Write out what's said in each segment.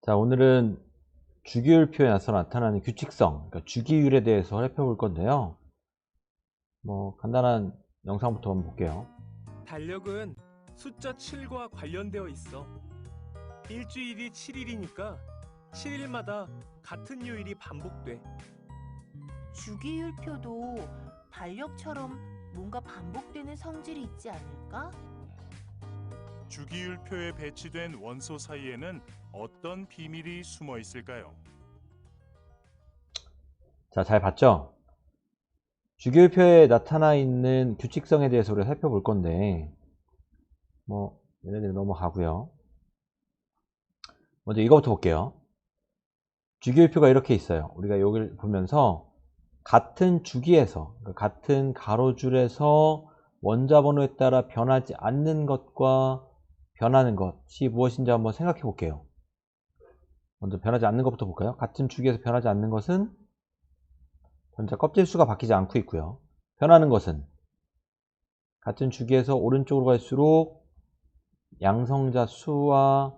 자, 오늘은 주기율표에서 나타나는 규칙성, 그러니까 주기율에 대해서 살펴볼 건데요. 간단한 영상부터 한번 볼게요. 달력은 숫자 7과 관련되어 있어. 일주일이 7일이니까 7일마다 같은 요일이 반복돼. 주기율표도 달력처럼 뭔가 반복되는 성질이 있지 않을까? 주기율표에 배치된 원소 사이에는 어떤 비밀이 숨어 있을까요? 자, 잘 봤죠? 주기율표에 나타나 있는 규칙성에 대해서 우리가 살펴볼 건데, 얘네들 넘어가고요. 먼저 이거부터 볼게요. 주기율표가 이렇게 있어요. 우리가 여기를 보면서 같은 주기에서, 그러니까 같은 가로줄에서 원자 번호에 따라 변하지 않는 것과 변하는 것이 무엇인지 한번 생각해 볼게요. 먼저 변하지 않는 것부터 볼까요? 같은 주기에서 변하지 않는 것은 전자 껍질 수가 바뀌지 않고 있고요. 변하는 것은 같은 주기에서 오른쪽으로 갈수록 양성자 수와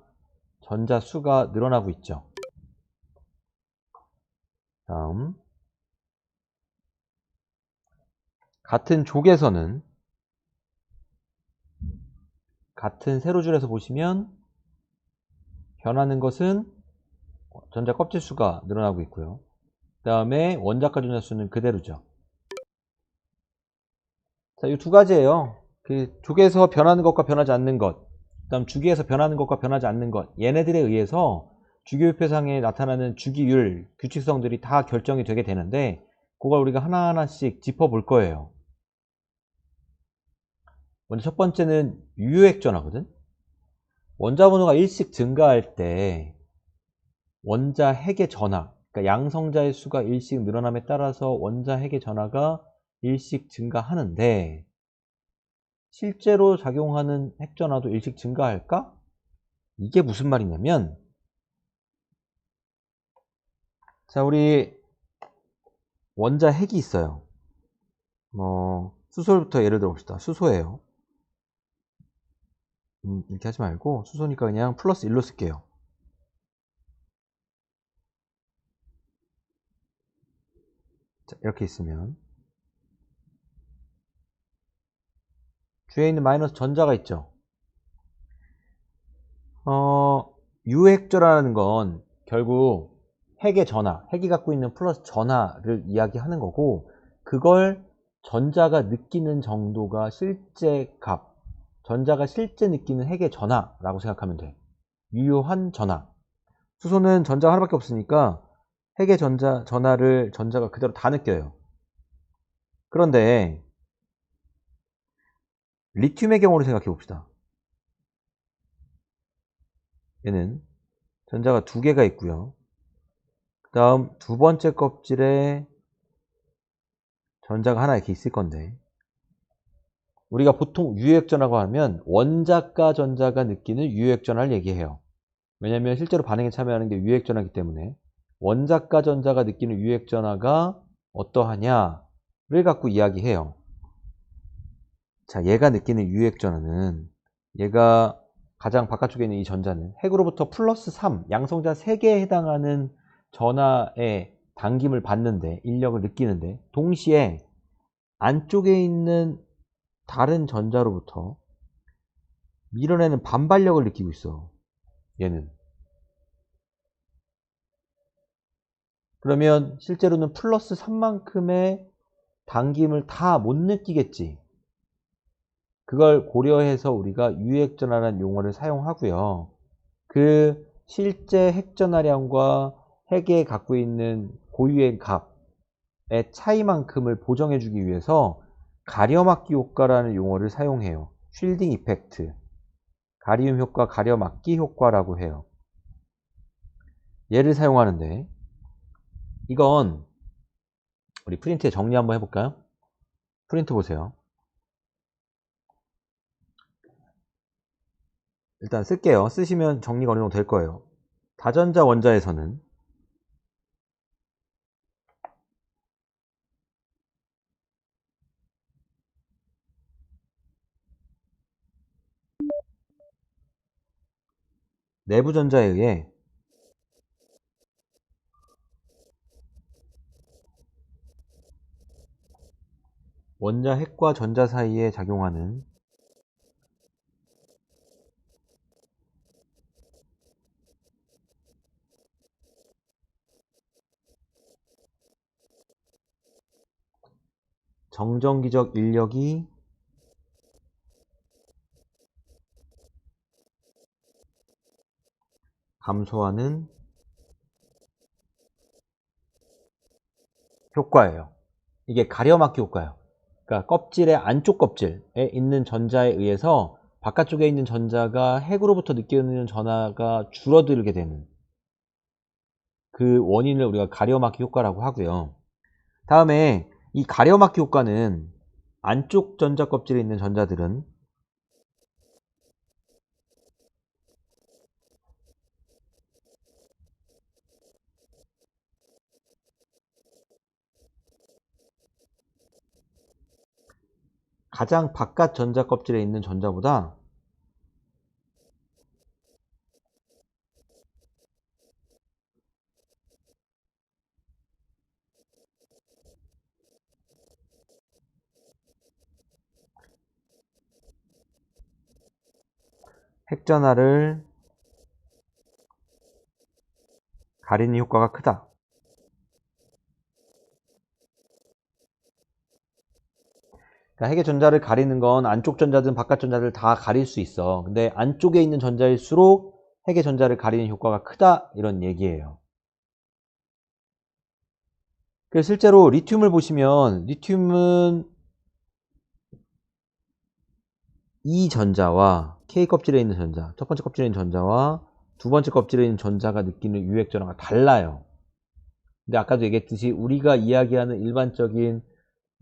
전자 수가 늘어나고 있죠. 다음, 같은 족에서는 같은 세로줄에서 보시면 변하는 것은 전자 껍질 수가 늘어나고 있고요. 그 다음에 원자과 전자 수는 그대로죠. 자, 이 두 가지예요. 그 족에서 변하는 것과 변하지 않는 것, 그 다음 주기에서 변하는 것과 변하지 않는 것, 얘네들에 의해서 주기율표상에 나타나는 주기율, 규칙성들이 다 결정이 되게 되는데, 그걸 우리가 하나하나씩 짚어볼 거예요. 먼저 첫 번째는 유효액전하거든. 원자 번호가 1씩 증가할 때 원자 핵의 전하, 그러니까 양성자의 수가 1씩 늘어남에 따라서 원자 핵의 전하가 1씩 증가하는데, 실제로 작용하는 핵전하도 일씩 증가할까? 이게 무슨 말이냐면, 자, 우리 원자 핵이 있어요. 수소부터 예를 들어 봅시다. 수소예요. 이렇게 하지 말고 수소니까 그냥 플러스 1로 쓸게요. 자, 이렇게 있으면 주위에 있는 마이너스 전자가 있죠. 유핵전하는 건 결국 핵의 전하, 핵이 갖고 있는 플러스 전하를 이야기하는 거고, 그걸 전자가 느끼는 정도가 실제 값, 전자가 실제 느끼는 핵의 전하라고 생각하면 돼. 유효한 전하. 수소는 전자가 하나밖에 없으니까 핵의 전하를 전자가 그대로 다 느껴요. 그런데 리튬의 경우를 생각해 봅시다. 얘는 전자가 두 개가 있고요. 그 다음 두 번째 껍질에 전자가 하나 이렇게 있을 건데, 우리가 보통 유효액전하고 하면 원자과 전자가 느끼는 유효액전하를 얘기해요. 왜냐하면 실제로 반응에 참여하는 게 유효액전하기 때문에 원자과 전자가 느끼는 유효액전하가 어떠하냐를 갖고 이야기해요. 자, 얘가 느끼는 유효액전하는, 얘가 가장 바깥쪽에 있는 이 전자는 핵으로부터 플러스 3, 양성자 3개에 해당하는 전하의 당김을 받는데, 인력을 느끼는데, 동시에 안쪽에 있는 다른 전자로부터 밀어내는 반발력을 느끼고 있어. 얘는. 그러면 실제로는 플러스 3만큼의 당김을 다 못 느끼겠지. 그걸 고려해서 우리가 유핵전하라는 용어를 사용하고요. 그 실제 핵전하량과 핵에 갖고 있는 고유의 값의 차이만큼을 보정해주기 위해서 가려막기 효과라는 용어를 사용해요. 쉴딩 이펙트, 가리움 효과, 가려막기 효과라고 해요. 얘를 사용하는데, 이건 우리 프린트에 정리 한번 해볼까요? 프린트 보세요. 일단 쓸게요. 쓰시면 정리가 어느 정도 될 거예요. 다전자 원자에서는 내부 전자에 의해 원자 핵과 전자 사이에 작용하는 정전기적 인력이 감소하는 효과예요. 이게 가려막기 효과예요. 그러니까 껍질의 안쪽 껍질에 있는 전자에 의해서 바깥쪽에 있는 전자가 핵으로부터 느끼는 전하가 줄어들게 되는 그 원인을 우리가 가려막기 효과라고 하고요. 다음에 이 가려막기 효과는 안쪽 전자 껍질에 있는 전자들은 가장 바깥 전자 껍질에 있는 전자보다 핵전하를 가리는 효과가 크다. 그러니까 핵의 전자를 가리는 건 안쪽 전자든 바깥 전자들 다 가릴 수 있어. 근데 안쪽에 있는 전자일수록 핵의 전자를 가리는 효과가 크다, 이런 얘기예요. 그래서 실제로 리튬을 보시면 리튬은 이 전자와 K 껍질에 있는 전자, 첫 번째 껍질에 있는 전자와 두 번째 껍질에 있는 전자가 느끼는 유액 전하가 달라요. 근데 아까도 얘기했듯이 우리가 이야기하는 일반적인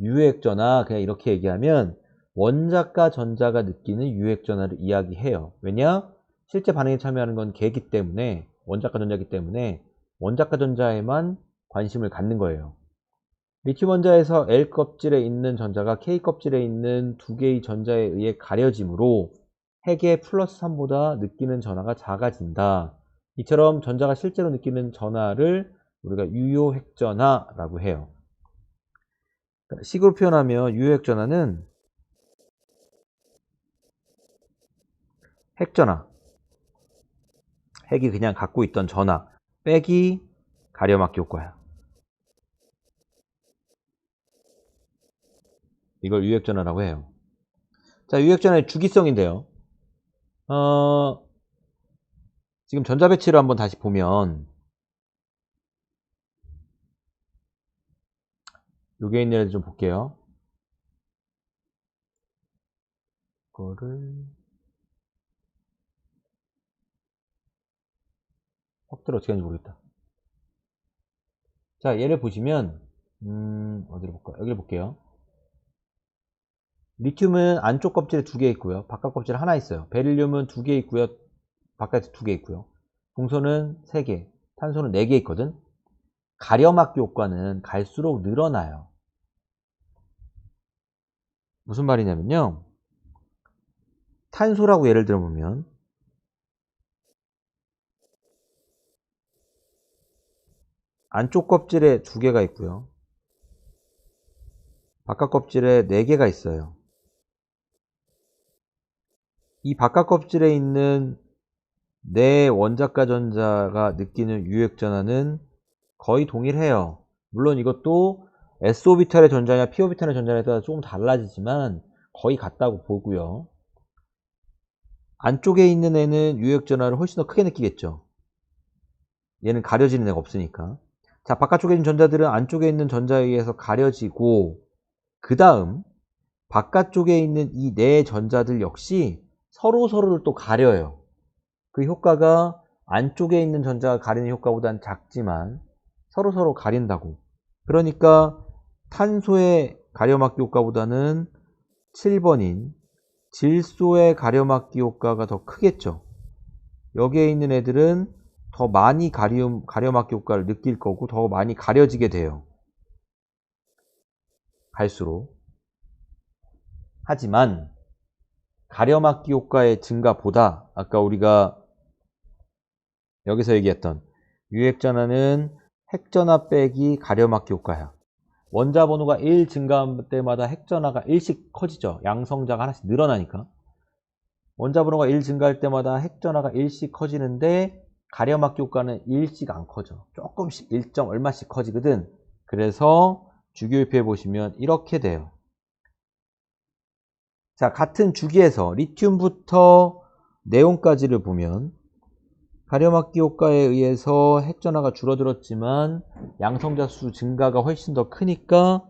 유액 전하, 그냥 이렇게 얘기하면 원자과 전자가 느끼는 유액 전하를 이야기해요. 왜냐? 실제 반응에 참여하는 건 개기 때문에, 원자과 전자이기 때문에 원자과 전자에만 관심을 갖는 거예요. 리튬 원자에서 L 껍질에 있는 전자가 K 껍질에 있는 두 개의 전자에 의해 가려지므로 핵의 플러스 3보다 느끼는 전하가 작아진다. 이처럼 전자가 실제로 느끼는 전하를 우리가 유효핵전하라고 해요. 식으로 표현하면 유효핵전하는 핵전하, 핵이 그냥 갖고 있던 전하 빼기 가려막기 효과야. 이걸 유효핵전하라고 해요. 자, 유효핵전하의 주기성인데요. 지금 전자배치를 한번 다시 보면 여기에 있는 애들 좀 볼게요. 이거를 확대를 어떻게 하는지 모르겠다. 자, 얘를 보시면 어디로 볼까요? 여기를 볼게요. 리튬은 안쪽 껍질에 2개 있고요. 바깥 껍질에 하나 있어요. 베릴륨은 2개 있고요. 바깥에 2개 있고요. 동소는 3개, 탄소는 4개 있거든. 가려막기 효과는 갈수록 늘어나요. 무슨 말이냐면요. 탄소라고 예를 들어보면 안쪽 껍질에 2개가 있고요. 바깥 껍질에 4개가 있어요. 이 바깥 껍질에 있는 4 원자과 전자가 느끼는 유효핵 전하는 거의 동일해요. 물론 이것도 s오비탈의 전자냐 p오비탈의 전자냐에 따라 조금 달라지지만 거의 같다고 보고요. 안쪽에 있는 애는 유효핵 전하를 훨씬 더 크게 느끼겠죠. 얘는 가려지는 애가 없으니까. 자, 바깥쪽에 있는 전자들은 안쪽에 있는 전자에 의해서 가려지고, 그 다음 바깥쪽에 있는 이 4 전자들 역시 서로를 또 가려요. 그 효과가 안쪽에 있는 전자가 가리는 효과보다는 작지만 서로 가린다고. 그러니까 탄소의 가려막기 효과보다는 7번인 질소의 가려막기 효과가 더 크겠죠. 여기에 있는 애들은 더 많이 가려막기 효과를 느낄 거고 더 많이 가려지게 돼요. 갈수록. 하지만 가려막기 효과의 증가보다 아까 우리가 여기서 얘기했던 유핵전하는 핵전하 빼기 가려막기 효과야. 원자 번호가 1 증가할 때마다 핵전하가 1씩 커지죠. 양성자가 하나씩 늘어나니까. 원자 번호가 1 증가할 때마다 핵전하가 1씩 커지는데 가려막기 효과는 1씩 안 커져. 조금씩 1점 얼마씩 커지거든. 그래서 주기율표에 보시면 이렇게 돼요. 자, 같은 주기에서 리튬부터 네온까지를 보면 가려막기 효과에 의해서 핵전하가 줄어들었지만 양성자 수 증가가 훨씬 더 크니까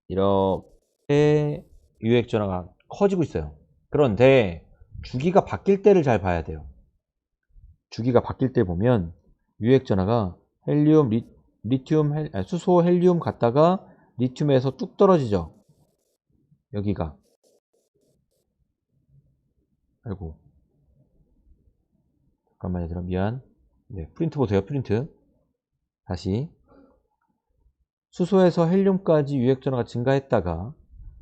이렇게 유핵전하가 커지고 있어요. 그런데 주기가 바뀔 때를 잘 봐야 돼요. 주기가 바뀔 때 보면 유핵전하가 헬륨, 수소, 헬륨 갔다가 리튬에서 뚝 떨어지죠. 여기가. 아이고. 잠깐만 얘들아, 미안. 네, 프린트 보세요. 프린트. 다시. 수소에서 헬륨까지 유핵전하가 증가했다가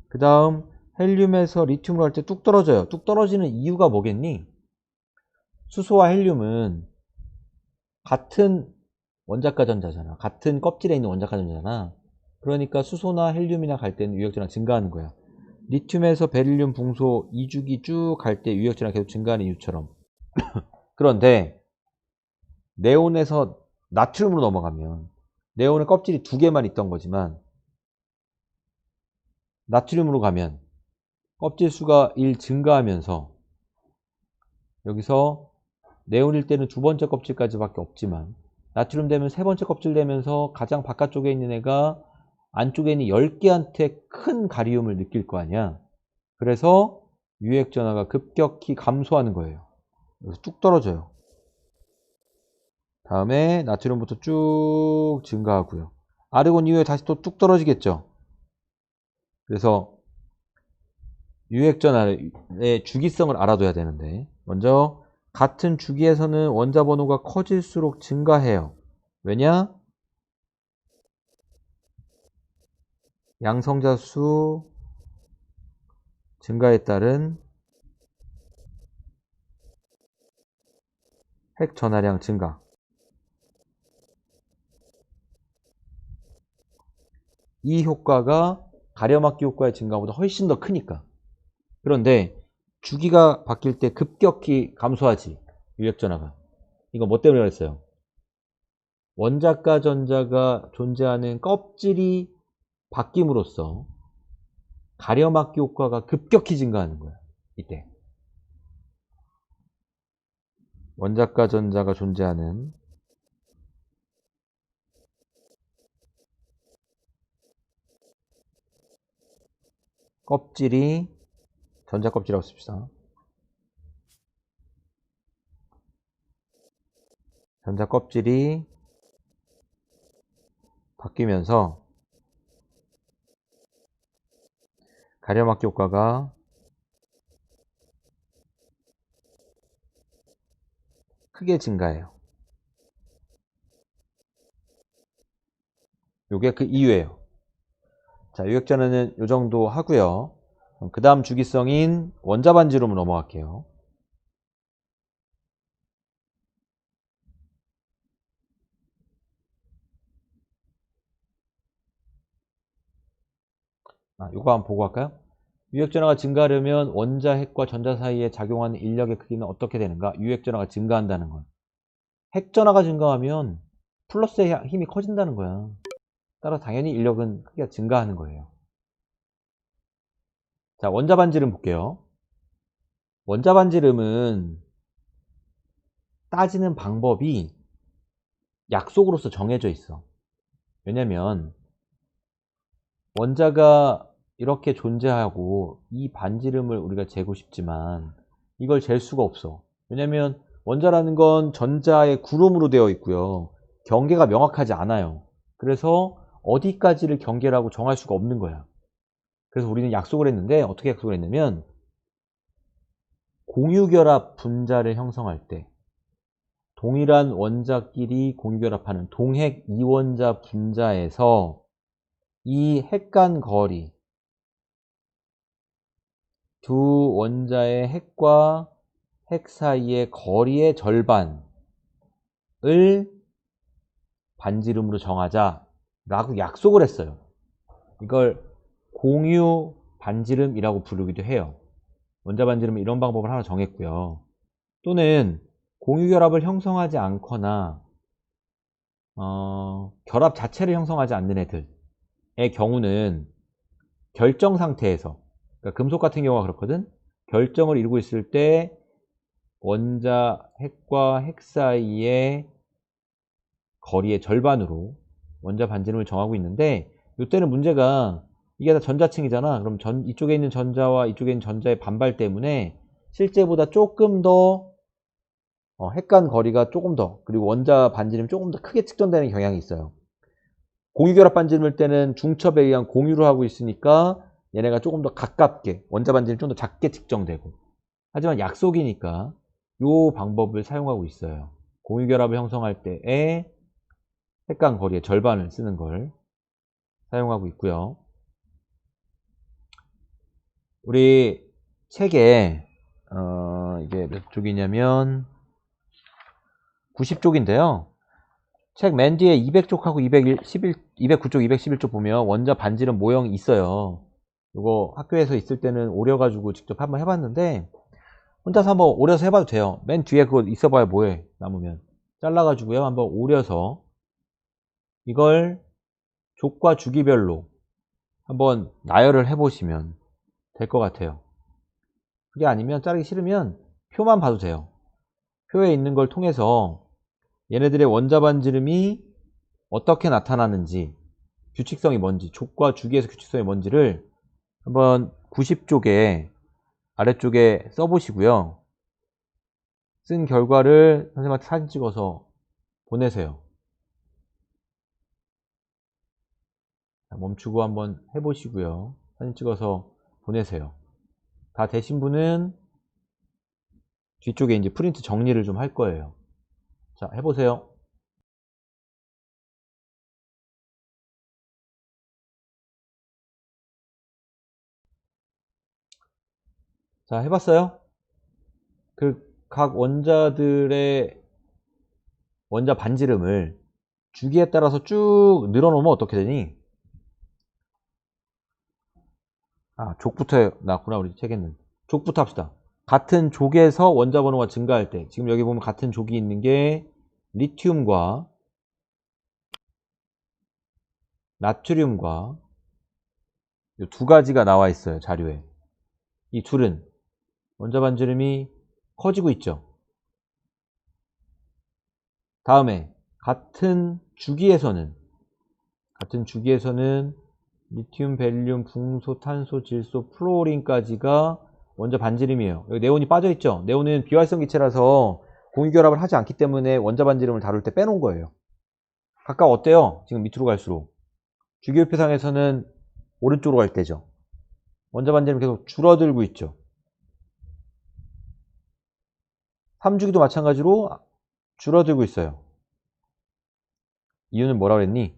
그 다음 헬륨에서 리튬으로 할 때 뚝 떨어져요. 뚝 떨어지는 이유가 뭐겠니? 수소와 헬륨은 같은 원자가 전자잖아. 같은 껍질에 있는 원자가 전자잖아. 그러니까 수소나 헬륨이나 갈 때는 유핵전하가 증가하는 거야. 리튬에서 베릴륨, 붕소 2주기 쭉 갈 때 유핵전하가 계속 증가하는 이유처럼. 그런데 네온에서 나트륨으로 넘어가면 네온의 껍질이 2개만 있던 거지만 나트륨으로 가면 껍질 수가 1 증가하면서 여기서 네온일 때는 2번째 껍질까지밖에 없지만 나트륨 되면 3번째 껍질 되면서 가장 바깥쪽에 있는 애가 안쪽에 있는 10개한테 큰 가리움을 느낄 거 아니야. 그래서 유핵전하가 급격히 감소하는 거예요. 여기서 뚝 떨어져요. 다음에 나트륨부터 쭉 증가하고요. 아르곤 이후에 다시 또 뚝 떨어지겠죠. 그래서 유핵전하의 주기성을 알아둬야 되는데 먼저 같은 주기에서는 원자 번호가 커질수록 증가해요. 왜냐? 양성자 수 증가에 따른 핵 전하량 증가. 이 효과가 가려막기 효과의 증가보다 훨씬 더 크니까. 그런데 주기가 바뀔 때 급격히 감소하지. 유핵전하가. 이거 뭐 때문에 그랬어요? 원자가 전자가 존재하는 껍질이 바뀜으로써 가려막기 효과가 급격히 증가하는 거야. 이때. 원자가 전자가 존재하는 껍질이 전자 껍질이라고 씁시다. 전자 껍질이 바뀌면서 가려막기 효과가 크게 증가해요. 요게 그 이유예요. 자, 유핵전하는 요 정도 하고요. 그 다음 주기성인 원자 반지름으로 넘어갈게요. 요거 한번 보고 갈까요? 유핵전하가 증가하려면 원자 핵과 전자 사이에 작용하는 인력의 크기는 어떻게 되는가? 유핵전하가 증가한다는 건. 핵전하가 증가하면 플러스의 힘이 커진다는 거야. 따라 당연히 인력은 크기가 증가하는 거예요. 자, 원자 반지름 볼게요. 원자 반지름은 따지는 방법이 약속으로서 정해져 있어. 왜냐면 원자가 이렇게 존재하고 이 반지름을 우리가 재고 싶지만 이걸 잴 수가 없어. 왜냐면 원자라는 건 전자의 구름으로 되어 있고요. 경계가 명확하지 않아요. 그래서 어디까지를 경계라고 정할 수가 없는 거야. 그래서 우리는 약속을 했는데 어떻게 약속을 했냐면 공유결합 분자를 형성할 때 동일한 원자끼리 공유결합하는 동핵 이원자 분자에서 이 핵 간 거리 두 원자의 핵과 핵 사이의 거리의 절반을 반지름으로 정하자 라고 약속을 했어요. 이걸 공유 반지름이라고 부르기도 해요. 원자 반지름은 이런 방법을 하나 정했고요. 또는 공유 결합을 형성하지 않거나 결합 자체를 형성하지 않는 애들의 경우는 결정 상태에서, 그러니까 금속 같은 경우가 그렇거든. 결정을 이루고 있을 때 원자 핵과 핵 사이의 거리의 절반으로 원자 반지름을 정하고 있는데, 이때는 문제가 이게 다 전자층이잖아. 그럼 이쪽에 있는 전자와 이쪽에 있는 전자의 반발 때문에 실제보다 조금 더 핵 간 거리가 조금 더, 그리고 원자 반지름이 조금 더 크게 측정되는 경향이 있어요. 공유결합 반지름일 때는 중첩에 의한 공유를 하고 있으니까 얘네가 조금 더 가깝게, 원자 반지름이 좀 더 작게 측정되고, 하지만 약속이니까 이 방법을 사용하고 있어요. 공유결합을 형성할 때에 핵 간 거리의 절반을 쓰는 걸 사용하고 있고요. 우리 책에 이게 몇 쪽이냐면 90쪽인데요. 책 맨 뒤에 200쪽하고 209쪽, 211쪽 보면 원자 반지름 모형이 있어요. 이거 학교에서 있을 때는 오려가지고 직접 한번 해봤는데, 혼자서 한번 오려서 해봐도 돼요. 맨 뒤에 그거 있어봐야 뭐해, 남으면. 잘라가지고요, 한번 오려서 이걸 족과 주기별로 한번 나열을 해보시면 될 것 같아요. 그게 아니면 자르기 싫으면 표만 봐도 돼요. 표에 있는 걸 통해서 얘네들의 원자 반지름이 어떻게 나타나는지, 규칙성이 뭔지, 족과 주기에서 규칙성이 뭔지를 한번 90쪽에 아래쪽에 써보시고요. 쓴 결과를 선생님한테 사진 찍어서 보내세요. 멈추고 한번 해보시고요. 사진 찍어서 보내세요. 다 되신 분은 뒤쪽에 이제 프린트 정리를 좀 할 거예요. 자, 해보세요. 자, 해봤어요? 각 원자들의 원자 반지름을 주기에 따라서 쭉 늘어놓으면 어떻게 되니? 족부터 나왔구나, 우리 책에는. 족부터 합시다. 같은 족에서 원자 번호가 증가할 때, 지금 여기 보면 같은 족이 있는 게 리튬과 나트륨과 이 두 가지가 나와 있어요, 자료에. 이 둘은 원자 반지름이 커지고 있죠. 다음에 같은 주기에서는 리튬, 벨륨, 붕소, 탄소, 질소, 플로린까지가 원자 반지름이에요. 여기 네온이 빠져있죠. 네온은 비활성 기체라서 공유결합을 하지 않기 때문에 원자 반지름을 다룰 때 빼놓은 거예요. 각각 어때요? 지금 밑으로 갈수록 주기율표상에서는 오른쪽으로 갈 때죠. 원자 반지름 계속 줄어들고 있죠. 3주기도 마찬가지로 줄어들고 있어요. 이유는 뭐라 그랬니?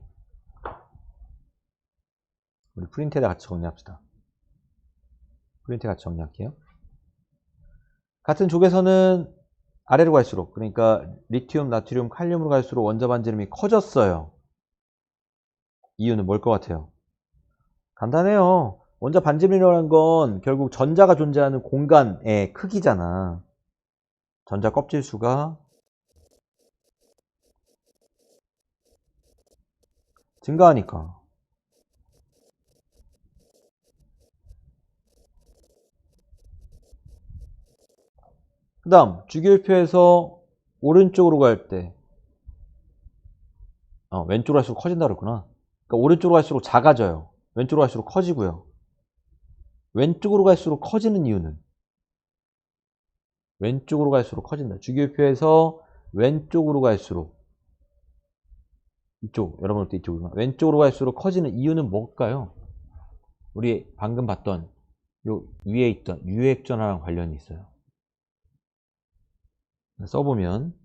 우리 프린트에다 같이 정리합시다. 프린트에 같이 정리할게요. 같은 족에서는 아래로 갈수록, 그러니까 리튬, 나트륨, 칼륨으로 갈수록 원자 반지름이 커졌어요. 이유는 뭘 것 같아요? 간단해요. 원자 반지름이라는 건 결국 전자가 존재하는 공간의 크기잖아. 전자 껍질 수가 증가하니까. 그 다음 주기율표에서 오른쪽으로 갈 때 왼쪽으로 갈수록 커진다 그랬구나. 그러니까 오른쪽으로 갈수록 작아져요. 왼쪽으로 갈수록 커지고요. 왼쪽으로 갈수록 커지는 이유는, 왼쪽으로 갈수록 커진다. 주기율표에서 왼쪽으로 갈수록, 이쪽, 여러분들 이쪽이구나. 왼쪽으로 갈수록 커지는 이유는 뭘까요? 우리 방금 봤던 요 위에 있던 유액전화랑 관련이 있어요. 써보면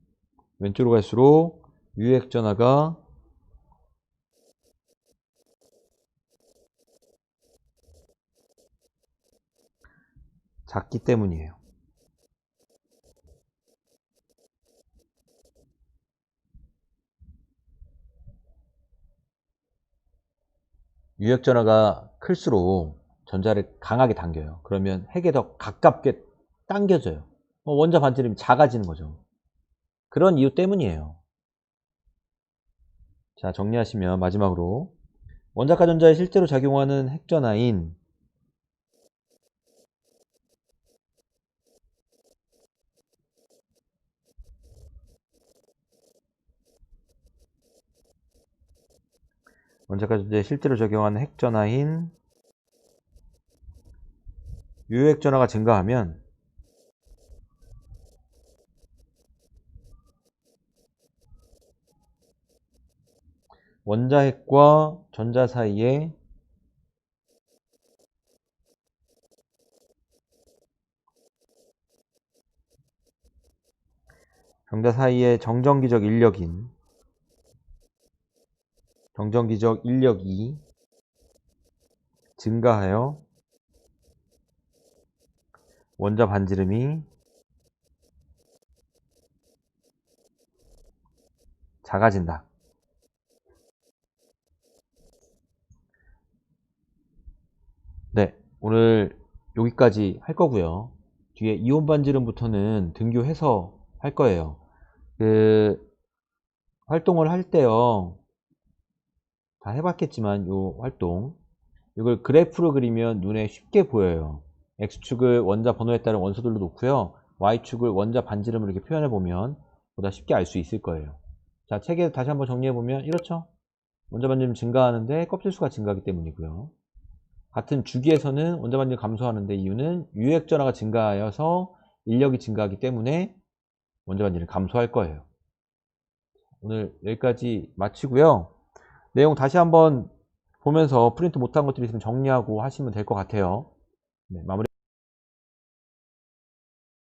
왼쪽으로 갈수록 유액전화가 작기 때문이에요. 유액 전하가 클수록 전자를 강하게 당겨요. 그러면 핵에 더 가깝게 당겨져요. 원자 반지름이 작아지는 거죠. 그런 이유 때문이에요. 자, 정리하시면 마지막으로 원자과 전자에 실제로 작용하는 핵전하인 원자과 전자에 실제로 적용하는 핵전하인 유효핵전하가 증가하면 원자핵과 전자 사이에 전자 사이의 정전기적 인력이 증가하여 원자 반지름이 작아진다. 네, 오늘 여기까지 할 거고요. 뒤에 이온 반지름부터는 등교해서 할 거예요. 활동을 할 때요. 다 해봤겠지만 요 활동 이걸 그래프로 그리면 눈에 쉽게 보여요. X축을 원자 번호에 따른 원소들로 놓고요. Y축을 원자 반지름으로 이렇게 표현해 보면 보다 쉽게 알 수 있을 거예요. 자, 책에 다시 한번 정리해 보면 이렇죠. 원자 반지름 증가하는데 껍질수가 증가하기 때문이고요. 같은 주기에서는 원자 반지름 감소하는데 이유는 유액 전하가 증가하여서 인력이 증가하기 때문에 원자 반지름 감소할 거예요. 오늘 여기까지 마치고요. 내용 다시 한번 보면서 프린트 못한 것들이 있으면 정리하고 하시면 될 것 같아요. 네, 마무리.